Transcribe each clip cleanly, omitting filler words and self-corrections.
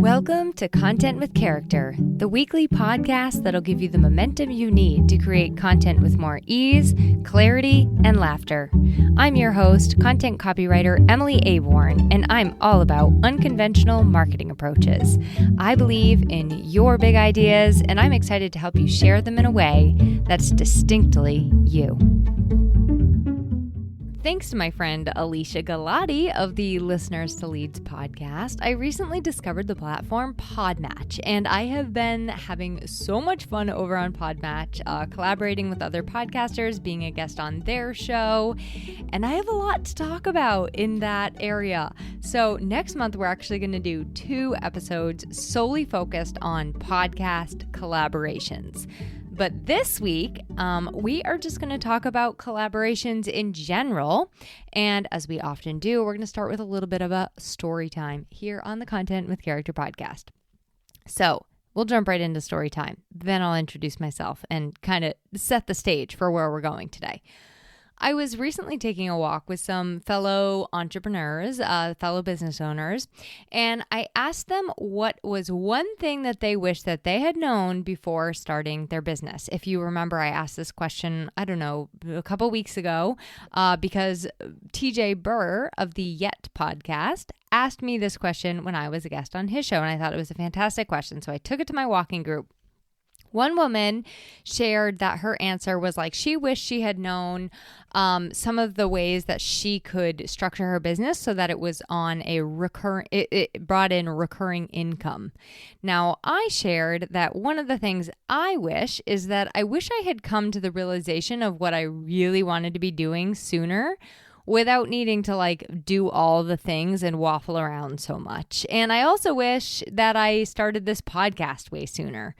Welcome to Content with Character, the weekly podcast that'll give you the momentum you need to create content with more ease, clarity, and laughter. I'm your host, content copywriter Emily Aborn, and I'm all about unconventional marketing approaches. I believe in your big ideas, and I'm excited to help you share them in a way that's distinctly you. Thanks to my friend Alicia Galati of the Listeners to Leads podcast, I recently discovered the platform Podmatch, and I have been having so much fun over on Podmatch, collaborating with other podcasters, being a guest on their show, and I have a lot to talk about in that area. So next month, we're actually going to do 2 episodes solely focused on podcast collaborations. But this week, we are just going to talk about collaborations in general. And as we often do, we're going to start with a little bit of a story time here on the Content with Character podcast. So we'll jump right into story time. Then I'll introduce myself and kind of set the stage for where we're going today. I was recently taking a walk with some fellow entrepreneurs, fellow business owners, and I asked them what was one thing that they wish that they had known before starting their business. If you remember, I asked this question, a couple weeks ago, because TJ Burr of the Yet podcast asked me this question when I was a guest on his show, and I thought it was a fantastic question. So I took it to my walking group. One woman shared that her answer was like she wished she had known some of the ways that she could structure her business so that it was on a it brought in recurring income. Now, I shared that one of the things I wish is that I wish I had come to the realization of what I really wanted to be doing sooner, without needing to do all the things and waffle around so much. And I also wish that I started this podcast way sooner.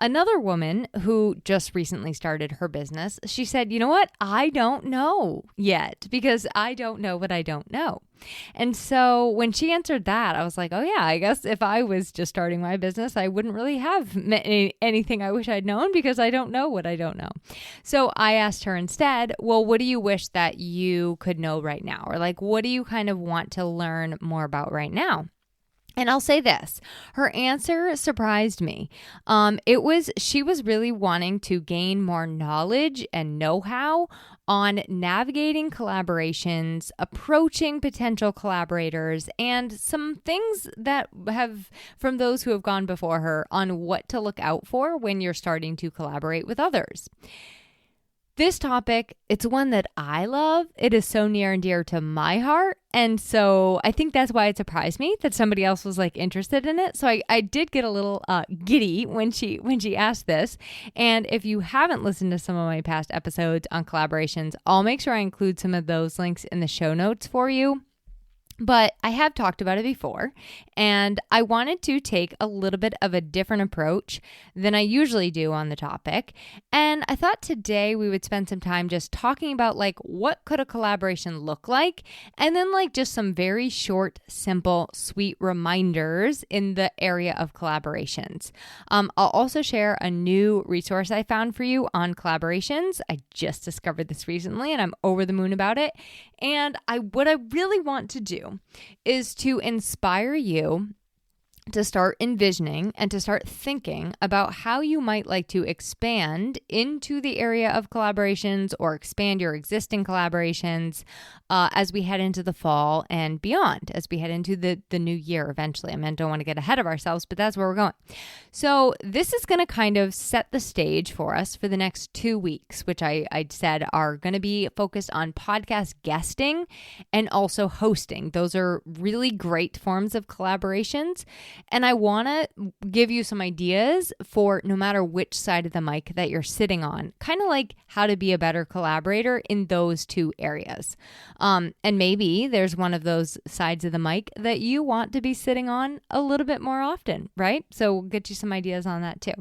Another woman who just recently started her business, she said, you know what? I don't know yet because I don't know what I don't know. And so when she answered that, I was like, oh yeah, I guess if I was just starting my business, I wouldn't really have anything I wish I'd known because I don't know what I don't know. So I asked her instead, well, what do you wish that you could know right now? Or what do you kind of want to learn more about right now? And I'll say this, her answer surprised me. She was really wanting to gain more knowledge and know-how on navigating collaborations, approaching potential collaborators, and some things that have from those who have gone before her on what to look out for when you're starting to collaborate with others. This topic, it's one that I love. It is so near and dear to my heart. And so I think that's why it surprised me that somebody else was interested in it. So I did get a little giddy when she asked this. And if you haven't listened to some of my past episodes on collaborations, I'll make sure I include some of those links in the show notes for you. But I have talked about it before, and I wanted to take a little bit of a different approach than I usually do on the topic. And I thought today we would spend some time just talking about what could a collaboration look like, and then just some very short, simple, sweet reminders in the area of collaborations. I'll also share a new resource I found for you on collaborations. I just discovered this recently, and I'm over the moon about it. And what I really want to do is to inspire you to start envisioning and to start thinking about how you might like to expand into the area of collaborations or expand your existing collaborations as we head into the fall and beyond, as we head into the new year eventually. Don't want to get ahead of ourselves, but that's where we're going. So this is going to kind of set the stage for us for the next 2 weeks, which I said are going to be focused on podcast guesting and also hosting. Those are really great forms of collaborations. And I want to give you some ideas for no matter which side of the mic that you're sitting on, kind of like how to be a better collaborator in those 2 areas. And maybe there's one of those sides of the mic that you want to be sitting on a little bit more often, right? So we'll get you some ideas on that too.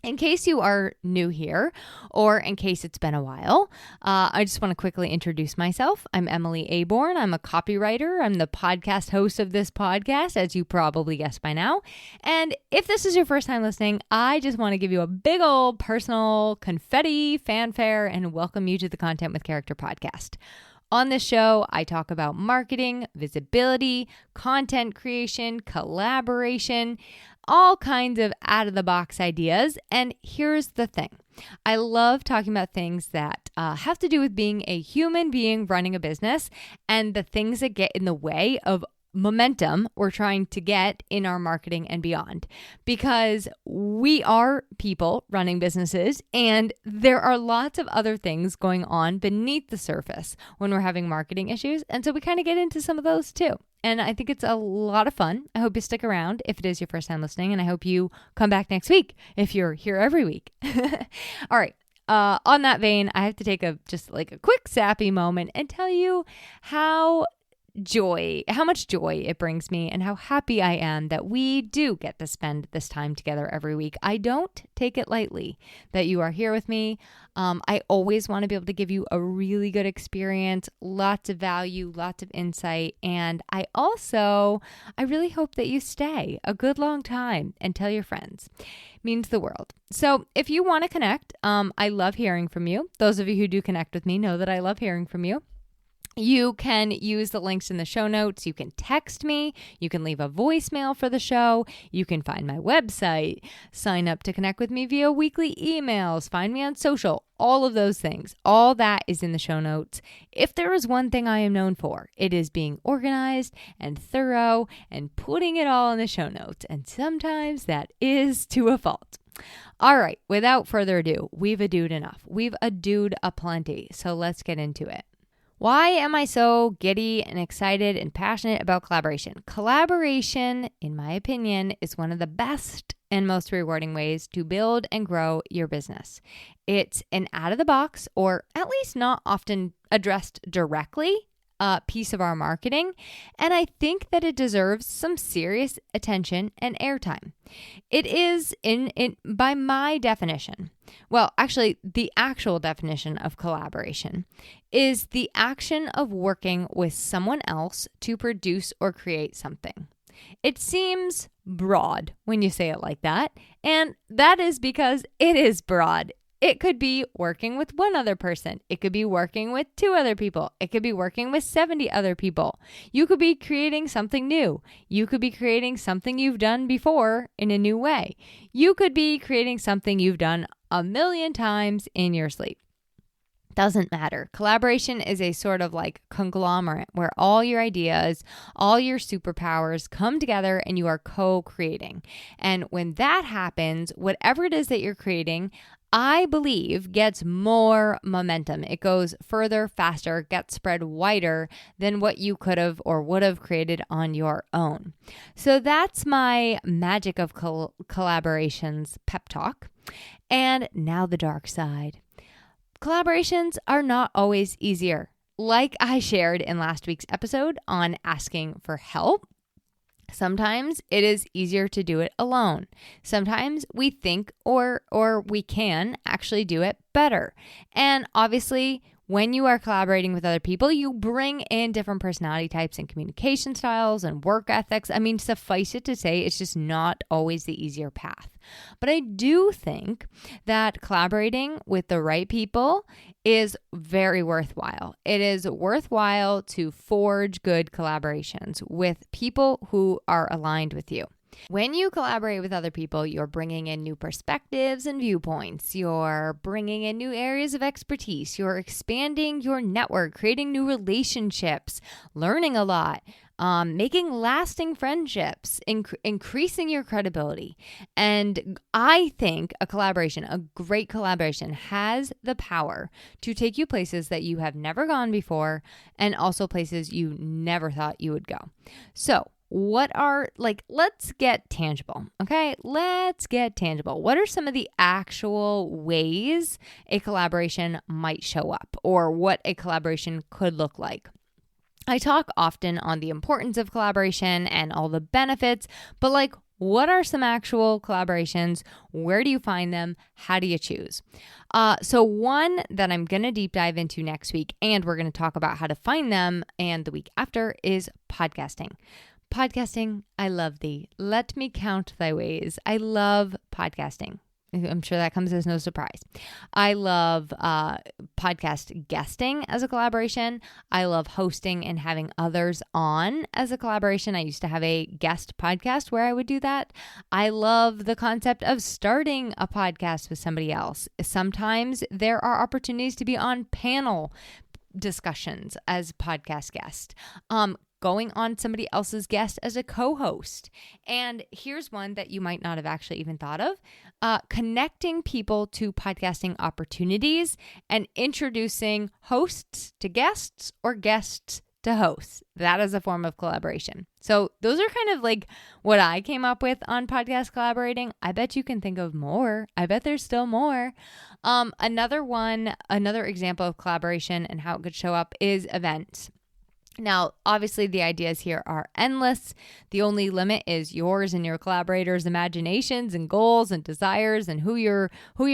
In case you are new here, or in case it's been a while, I just want to quickly introduce myself. I'm Emily Aborn. I'm a copywriter. I'm the podcast host of this podcast, as you probably guessed by now. And if this is your first time listening, I just want to give you a big old personal confetti fanfare and welcome you to the Content with Character podcast. On this show, I talk about marketing, visibility, content creation, collaboration, all kinds of out-of-the-box ideas. And here's the thing. I love talking about things that have to do with being a human being running a business and the things that get in the way of momentum we're trying to get in our marketing and beyond, because we are people running businesses and there are lots of other things going on beneath the surface when we're having marketing issues. And so we kind of get into some of those too. And I think it's a lot of fun. I hope you stick around if it is your first time listening, and I hope you come back next week if you're here every week. All right. On that vein, I have to take a quick sappy moment and tell you how much joy it brings me and how happy I am that we do get to spend this time together every week. I don't take it lightly that you are here with me. I always want to be able to give you a really good experience, lots of value, lots of insight. And I really hope that you stay a good long time and tell your friends. It means the world. So if you want to connect, I love hearing from you. Those of you who do connect with me know that I love hearing from you. You can use the links in the show notes. You can text me. You can leave a voicemail for the show. You can find my website, sign up to connect with me via weekly emails, find me on social, all of those things. All that is in the show notes. If there is one thing I am known for, it is being organized and thorough and putting it all in the show notes. And sometimes that is to a fault. All right, without further ado, we've a-doed enough. We've a-doed aplenty. So let's get into it. Why am I so giddy and excited and passionate about collaboration? Collaboration, in my opinion, is one of the best and most rewarding ways to build and grow your business. It's an out-of-the-box, or at least not often addressed directly, piece of our marketing, and I think that it deserves some serious attention and airtime. It is, by my definition, well, actually, the actual definition of collaboration is the action of working with someone else to produce or create something. It seems broad when you say it like that, and that is because it is broad. It could be working with one other person. It could be working with 2 other people. It could be working with 70 other people. You could be creating something new. You could be creating something you've done before in a new way. You could be creating something you've done 1,000,000 times in your sleep. Doesn't matter. Collaboration is a sort of like conglomerate where all your ideas, all your superpowers come together and you are co-creating. And when that happens, whatever it is that you're creating, I believe gets more momentum. It goes further, faster, gets spread wider than what you could have or would have created on your own. So that's my magic of collaborations pep talk. And now the dark side. Collaborations are not always easier. Like I shared in last week's episode on asking for help, sometimes it is easier to do it alone. Sometimes we think or we can actually do it better. And obviously, when you are collaborating with other people, you bring in different personality types and communication styles and work ethics. I mean, suffice it to say, it's just not always the easier path. But I do think that collaborating with the right people is very worthwhile. It is worthwhile to forge good collaborations with people who are aligned with you. When you collaborate with other people, you're bringing in new perspectives and viewpoints. You're bringing in new areas of expertise. You're expanding your network, creating new relationships, learning a lot, making lasting friendships, increasing your credibility. And I think a great collaboration, has the power to take you places that you have never gone before and also places you never thought you would go. So, let's get tangible, okay? Let's get tangible. What are some of the actual ways a collaboration might show up, or what a collaboration could look like? I talk often on the importance of collaboration and all the benefits, but what are some actual collaborations? Where do you find them? How do you choose? So one that I'm going to deep dive into next week, and we're going to talk about how to find them, and the week after, is podcasting. Podcasting, I love thee. Let me count thy ways. I love podcasting. I'm sure that comes as no surprise. I love podcast guesting as a collaboration. I love hosting and having others on as a collaboration. I used to have a guest podcast where I would do that. I love the concept of starting a podcast with somebody else. Sometimes there are opportunities to be on panel discussions as podcast guest. Going on somebody else's guest as a co-host. And here's one that you might not have actually even thought of. Connecting people to podcasting opportunities and introducing hosts to guests or guests to hosts. That is a form of collaboration. So those are kind of like what I came up with on podcast collaborating. I bet you can think of more. I bet there's still more. Another example of collaboration and how it could show up is events. Now, obviously, the ideas here are endless. The only limit is yours and your collaborators' imaginations and goals and desires and who you're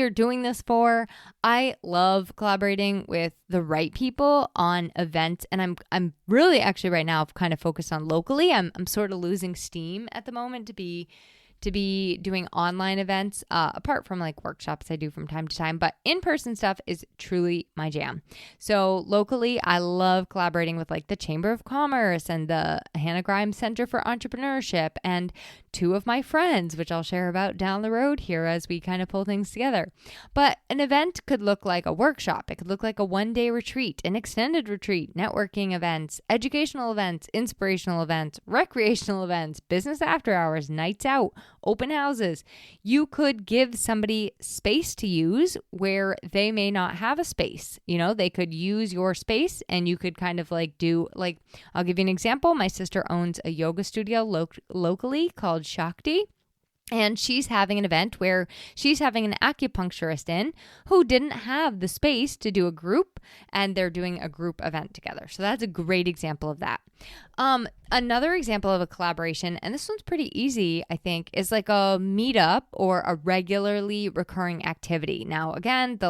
doing this for. I love collaborating with the right people on events, and I'm really actually right now kind of focused on locally. I'm sort of losing steam at the moment to be doing online events, apart from like workshops I do from time to time, but in-person stuff is truly my jam. So locally, I love collaborating with like the Chamber of Commerce and the Hannah Grimes Center for Entrepreneurship and two of my friends, which I'll share about down the road here as we kind of pull things together. But an event could look like a workshop. It could look like a one-day retreat, an extended retreat, networking events, educational events, inspirational events, recreational events, business after hours, nights out, open houses. You could give somebody space to use where they may not have a space. You know, they could use your space and you could kind of like I'll give you an example. My sister owns a yoga studio locally called Shakti. And she's having an event where she's having an acupuncturist in who didn't have the space to do a group, and they're doing a group event together. So that's a great example of that. Another example of a collaboration, and this one's pretty easy, I think, is like a meetup or a regularly recurring activity. Now, again, the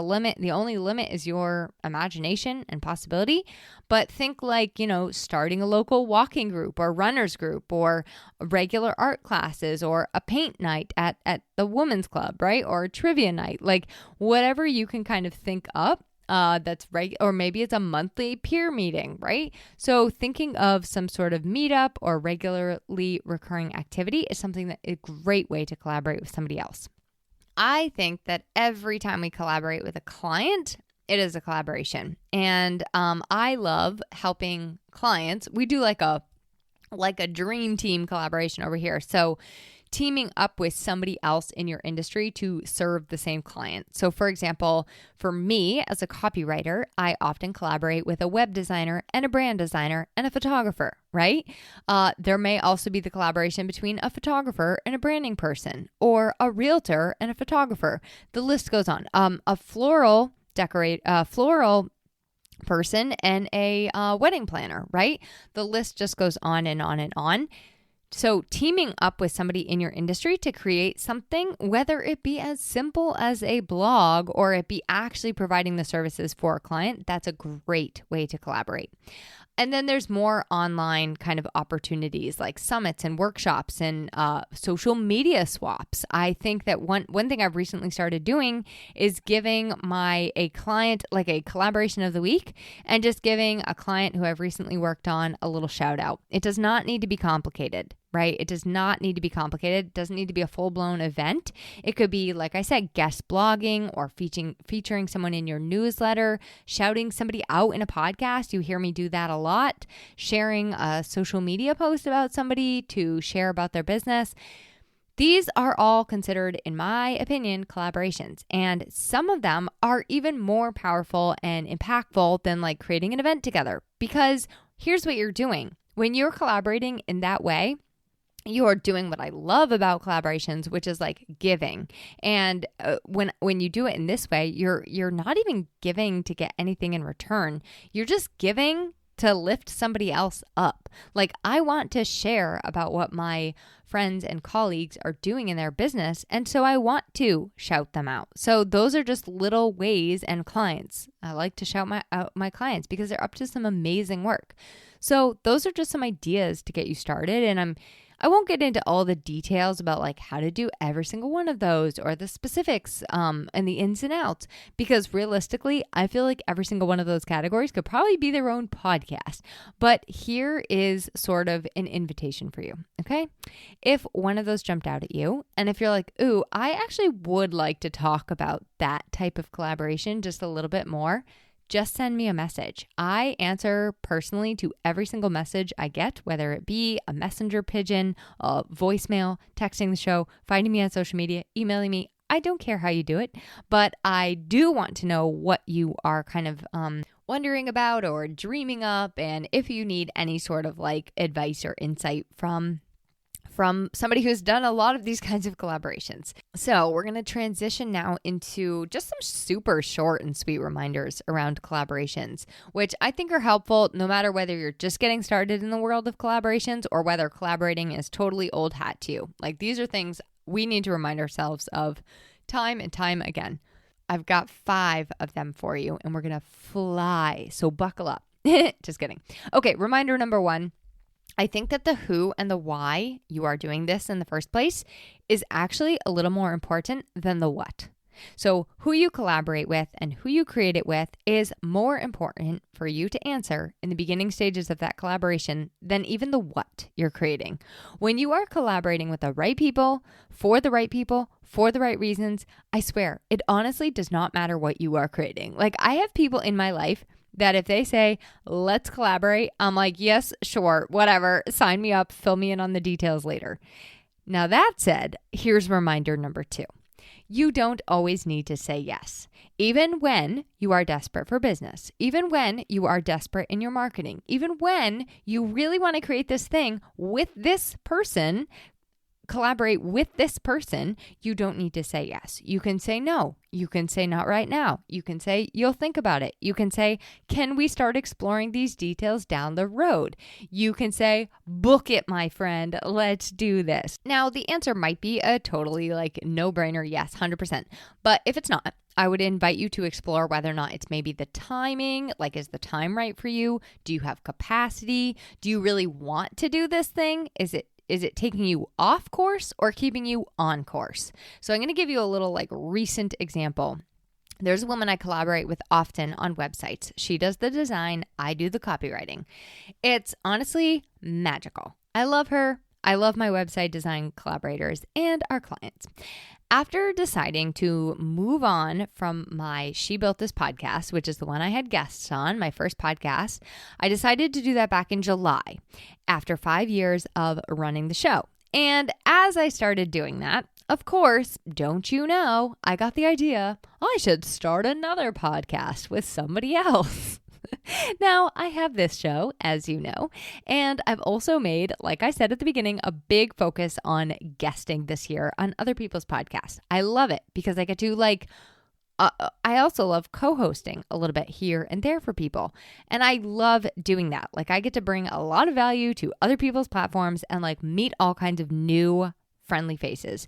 only limit is your imagination and possibility, but think like, starting a local walking group or runners group or regular art classes or a paint night at the women's club, right? Or a trivia night, like whatever you can kind of think up. That's right. Or maybe it's a monthly peer meeting, right? So thinking of some sort of meetup or regularly recurring activity is something that is a great way to collaborate with somebody else. I think that every time we collaborate with a client, it is a collaboration. And I love helping clients. We do like a dream team collaboration over here. So teaming up with somebody else in your industry to serve the same client. So for example, for me as a copywriter, I often collaborate with a web designer and a brand designer and a photographer, right? There may also be the collaboration between a photographer and a branding person or a realtor and a photographer. The list goes on. A floral person and a wedding planner, right? The list just goes on and on and on. So teaming up with somebody in your industry to create something, whether it be as simple as a blog or it be actually providing the services for a client, that's a great way to collaborate. And then there's more online kind of opportunities like summits and workshops and social media swaps. I think that one thing I've recently started doing is giving a client like a collaboration of the week and just giving a client who I've recently worked on a little shout out. It does not need to be complicated, right? It does not need to be complicated. It doesn't need to be a full-blown event. It could be, like I said, guest blogging or featuring someone in your newsletter, shouting somebody out in a podcast. You hear me do that a lot. Sharing a social media post about somebody to share about their business. These are all considered, in my opinion, collaborations. And some of them are even more powerful and impactful than like creating an event together. Because here's what you're doing. When you're collaborating in that way, you're doing what I love about collaborations, which is like giving. And when you do it in this way, you're not even giving to get anything in return. You're just giving to lift somebody else up. Like I want to share about what my friends and colleagues are doing in their business. And so I want to shout them out. So those are just little ways, and clients. I like to shout out my clients because they're up to some amazing work. So those are just some ideas to get you started. And I won't get into all the details about like how to do every single one of those or the specifics and the ins and outs, because realistically, I feel like every single one of those categories could probably be their own podcast. But here is sort of an invitation for you, okay? If one of those jumped out at you, and if you're like, ooh, I actually would like to talk about that type of collaboration just a little bit more, just send me a message. I answer personally to every single message I get, whether it be a messenger pigeon, a voicemail, texting the show, finding me on social media, emailing me. I don't care how you do it, but I do want to know what you are kind of wondering about or dreaming up, and if you need any sort of like advice or insight from somebody who's done a lot of these kinds of collaborations. So we're going to transition now into just some super short and sweet reminders around collaborations, which I think are helpful no matter whether you're just getting started in the world of collaborations or whether collaborating is totally old hat to you. Like, these are things we need to remind ourselves of time and time again. I've got 5 of them for you, and we're going to fly. So buckle up. Just kidding. Okay, reminder number 1. I think that the who and the why you are doing this in the first place is actually a little more important than the what. So who you collaborate with and who you create it with is more important for you to answer in the beginning stages of that collaboration than even the what you're creating. When you are collaborating with the right people, for the right reasons, I swear, it honestly does not matter what you are creating. Like, I have people in my life that if they say, let's collaborate, I'm like, yes, sure, whatever, sign me up, fill me in on the details later. Now, that said, here's reminder number 2. You don't always need to say yes. Even when you are desperate for business, even when you are desperate in your marketing, even when you really want to create this thing with this person, collaborate with this person, you don't need to say yes. You can say no. You can say not right now. You can say you'll think about it. You can say, can we start exploring these details down the road? You can say, book it, my friend. Let's do this. Now, the answer might be a totally like no-brainer yes, 100%. But if it's not, I would invite you to explore whether or not it's maybe the timing, like, is the time right for you? Do you have capacity? Do you really want to do this thing? Is it taking you off course or keeping you on course? So I'm going to give you a little like recent example. There's a woman I collaborate with often on websites. She does the design, I do the copywriting. It's honestly magical. I love her. I love my website design collaborators and our clients. After deciding to move on from my She Built This podcast, which is the one I had guests on, my first podcast, I decided to do that back in July after 5 years of running the show. And as I started doing that, of course, don't you know, I got the idea I should start another podcast with somebody else. Now, I have this show, as you know, and I've also made, like I said at the beginning, a big focus on guesting this year on other people's podcasts. I love it because I get to I also love co-hosting a little bit here and there for people. And I love doing that. Like, I get to bring a lot of value to other people's platforms and like meet all kinds of new friendly faces.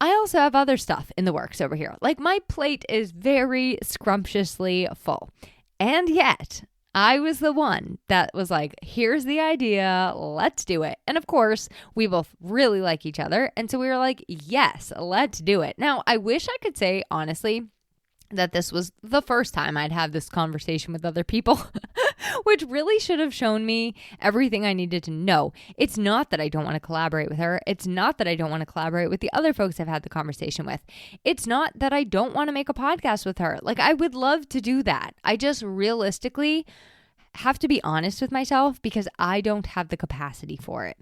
I also have other stuff in the works over here. Like, my plate is very scrumptiously full. And yet, I was the one that was like, here's the idea, let's do it. And of course, we both really like each other. And so we were like, yes, let's do it. Now, I wish I could say, honestly, that this was the first time I'd have this conversation with other people, which really should have shown me everything I needed to know. It's not that I don't want to collaborate with her. It's not that I don't want to collaborate with the other folks I've had the conversation with. It's not that I don't want to make a podcast with her. Like, I would love to do that. I just realistically have to be honest with myself because I don't have the capacity for it.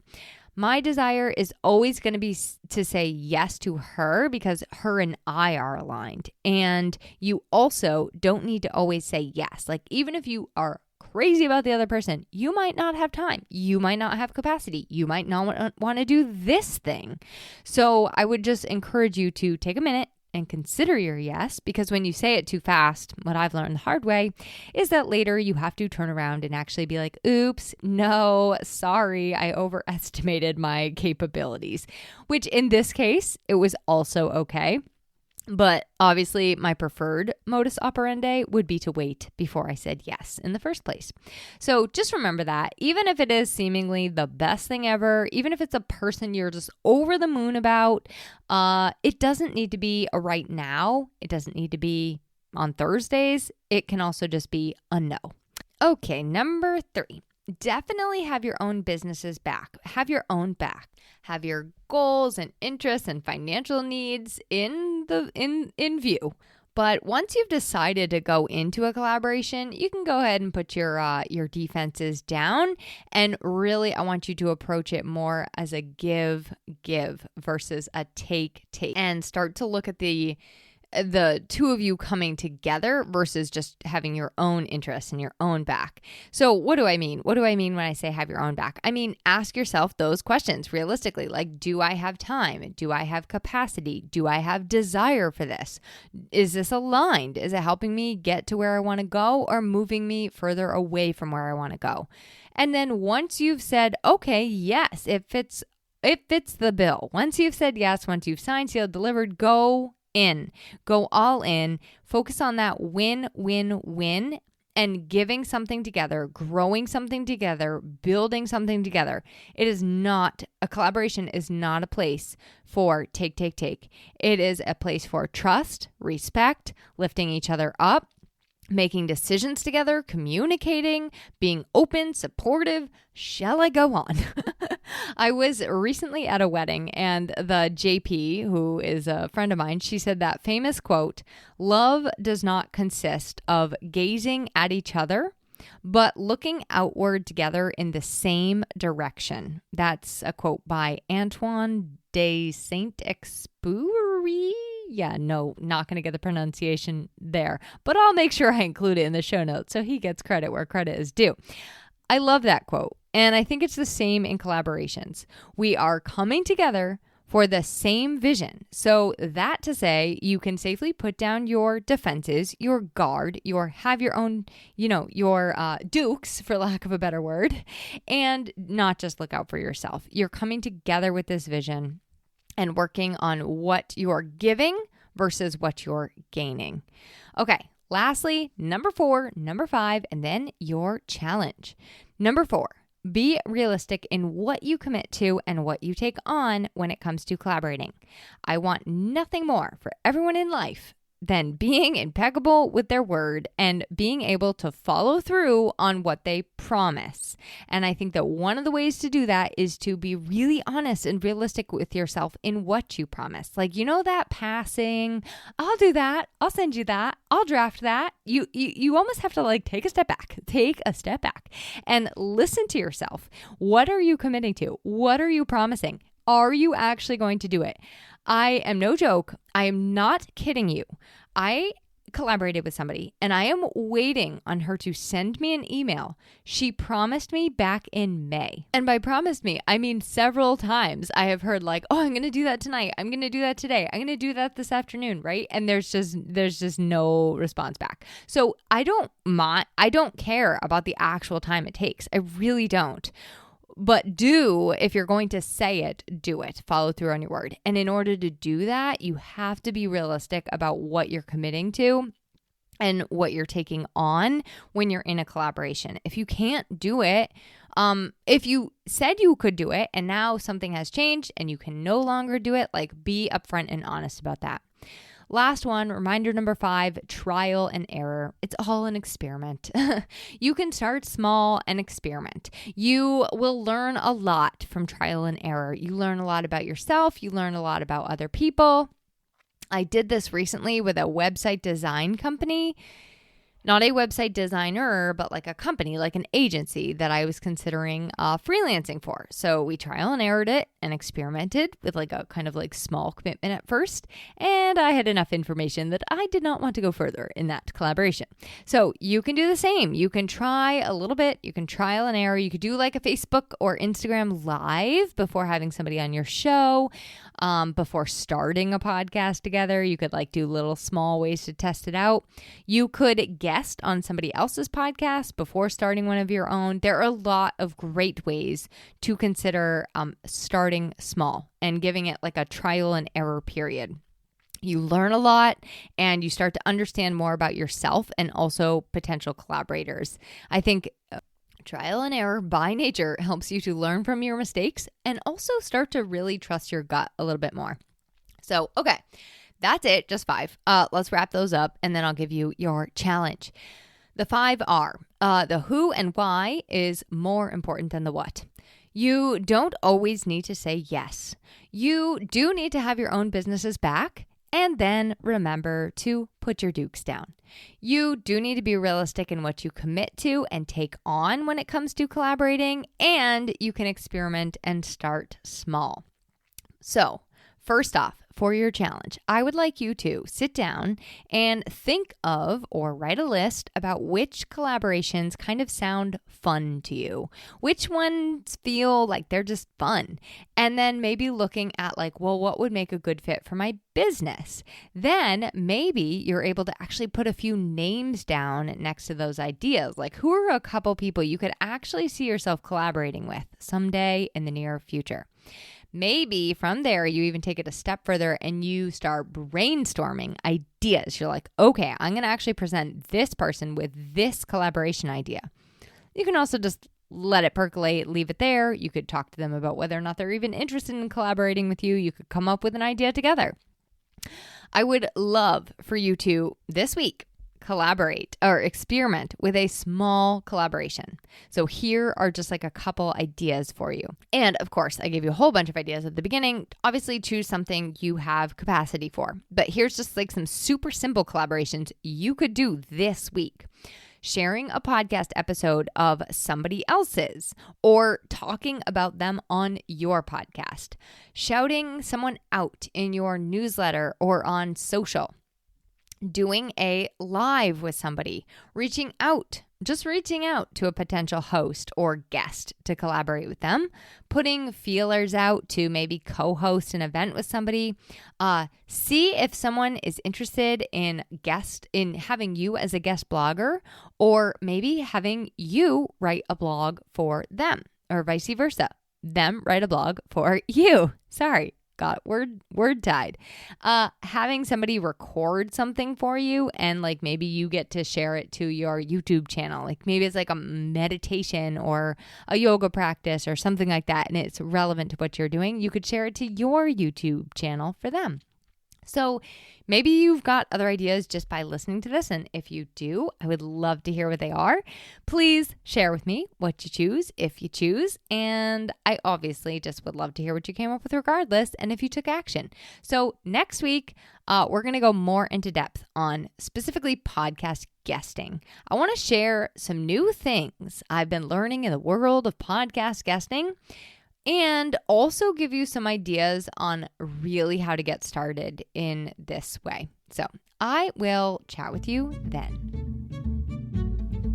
My desire is always going to be to say yes to her because her and I are aligned. And you also don't need to always say yes. Like, even if you are crazy about the other person, you might not have time. You might not have capacity. You might not want to do this thing. So I would just encourage you to take a minute and consider your yes, because when you say it too fast, what I've learned the hard way is that later you have to turn around and actually be like, oops, no, sorry, I overestimated my capabilities, which in this case, it was also okay. But obviously, my preferred modus operandi would be to wait before I said yes in the first place. So just remember that even if it is seemingly the best thing ever, even if it's a person you're just over the moon about, it doesn't need to be a right now. It doesn't need to be on Thursdays. It can also just be a no. Okay, number 3. Definitely have your own businesses back. Have your own back. Have your goals and interests and financial needs in view. But once you've decided to go into a collaboration, you can go ahead and put your defenses down. And really, I want you to approach it more as a give versus a take, and start to look at the two of you coming together versus just having your own interests and your own back. So what do I mean? What do I mean when I say have your own back? I mean, ask yourself those questions realistically. Like, do I have time? Do I have capacity? Do I have desire for this? Is this aligned? Is it helping me get to where I want to go or moving me further away from where I want to go? And then once you've said, okay, yes, it fits the bill. Once you've said yes, once you've signed, sealed, delivered, go all in, focus on that win, and giving something together, growing something together, building something together. A collaboration is not a place for take. It is a place for trust, respect, lifting each other up, making decisions together, communicating, being open, supportive. Shall I go on? I was recently at a wedding, and the JP, who is a friend of mine, she said that famous quote, "Love does not consist of gazing at each other, but looking outward together in the same direction." That's a quote by Antoine de Saint Exupery. Yeah, no, not going to get the pronunciation there, but I'll make sure I include it in the show notes so he gets credit where credit is due. I love that quote, and I think it's the same in collaborations. We are coming together for the same vision. So that to say, you can safely put down your defenses, your guard, have your own, your dukes, for lack of a better word, and not just look out for yourself. You're coming together with this vision and working on what you're giving versus what you're gaining. Okay, lastly, number 4, number 5, and then your challenge. Number 4, be realistic in what you commit to and what you take on when it comes to collaborating. I want nothing more for everyone in life than being impeccable with their word and being able to follow through on what they promise. And I think that one of the ways to do that is to be really honest and realistic with yourself in what you promise. Like, that passing, I'll do that, I'll send you that, I'll draft that. You almost have to take a step back and listen to yourself. What are you committing to? What are you promising? Are you actually going to do it? I am no joke. I am not kidding you. I collaborated with somebody and I am waiting on her to send me an email. She promised me back in May. And by promised me, I mean several times I have heard I'm going to do that tonight. I'm going to do that today. I'm going to do that this afternoon, right? And there's just no response back. So I don't care about the actual time it takes. I really don't. But if you're going to say it, do it. Follow through on your word. And in order to do that, you have to be realistic about what you're committing to and what you're taking on when you're in a collaboration. If you can't do it, if you said you could do it and now something has changed and you can no longer do it, be upfront and honest about that. Last one, reminder number 5, trial and error. It's all an experiment. You can start small and experiment. You will learn a lot from trial and error. You learn a lot about yourself. You learn a lot about other people. I did this recently with a website design company. Not a website designer, but a company, an agency that I was considering freelancing for. So we trial and errored it and experimented with a kind of small commitment at first. And I had enough information that I did not want to go further in that collaboration. So you can do the same. You can try a little bit. You can trial and error. You could do a Facebook or Instagram live before having somebody on your show. Before starting a podcast together, you could do little small ways to test it out. You could guest on somebody else's podcast before starting one of your own. There are a lot of great ways to consider starting small and giving it a trial and error period. You learn a lot and you start to understand more about yourself and also potential collaborators. I think trial and error by nature helps you to learn from your mistakes and also start to really trust your gut a little bit more. So, okay, that's it, just 5. Let's wrap those up and then I'll give you your challenge. The 5 are the who and why is more important than the what. You don't always need to say yes. You do need to have your own businesses back. And then remember to put your dukes down. You do need to be realistic in what you commit to and take on when it comes to collaborating, and you can experiment and start small. So, first off, for your challenge, I would like you to sit down and think of or write a list about which collaborations kind of sound fun to you, which ones feel like they're just fun, and then maybe looking at like, well, what would make a good fit for my business? Then maybe you're able to actually put a few names down next to those ideas. Like, who are a couple people you could actually see yourself collaborating with someday in the near future? Maybe from there, you even take it a step further and you start brainstorming ideas. You're like, okay, I'm going to actually present this person with this collaboration idea. You can also just let it percolate, leave it there. You could talk to them about whether or not they're even interested in collaborating with you. You could come up with an idea together. I would love for you to, this week, collaborate or experiment with a small collaboration. So here are just like a couple ideas for you. And of course, I gave you a whole bunch of ideas at the beginning. Obviously, choose something you have capacity for. But here's just like some super simple collaborations you could do this week. Sharing a podcast episode of somebody else's or talking about them on your podcast. Shouting someone out in your newsletter or on social. Doing a live with somebody, reaching out to a potential host or guest to collaborate with them, putting feelers out to maybe co-host an event with somebody, see if someone is interested in having you as a guest blogger, or maybe having you write a blog for them, or vice versa, them write a blog for you. Sorry. Got word tied. Having somebody record something for you and like maybe you get to share it to your YouTube channel. Like maybe it's like a meditation or a yoga practice or something like that, and it's relevant to what you're doing. You could share it to your YouTube channel for them. So maybe you've got other ideas just by listening to this. And if you do, I would love to hear what they are. Please share with me what you choose, if you choose. And I obviously just would love to hear what you came up with regardless and if you took action. So next week, we're going to go more into depth on specifically podcast guesting. I want to share some new things I've been learning in the world of podcast guesting, and also give you some ideas on really how to get started in this way. So I will chat with you then.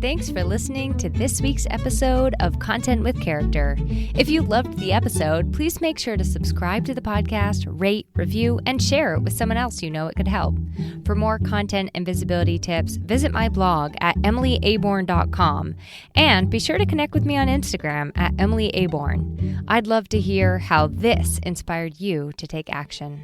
Thanks for listening to this week's episode of Content with Character. If you loved the episode, please make sure to subscribe to the podcast, rate, review, and share it with someone else you know it could help. For more content and visibility tips, visit my blog at emilyaborn.com, and be sure to connect with me on Instagram at emilyaborn. I'd love to hear how this inspired you to take action.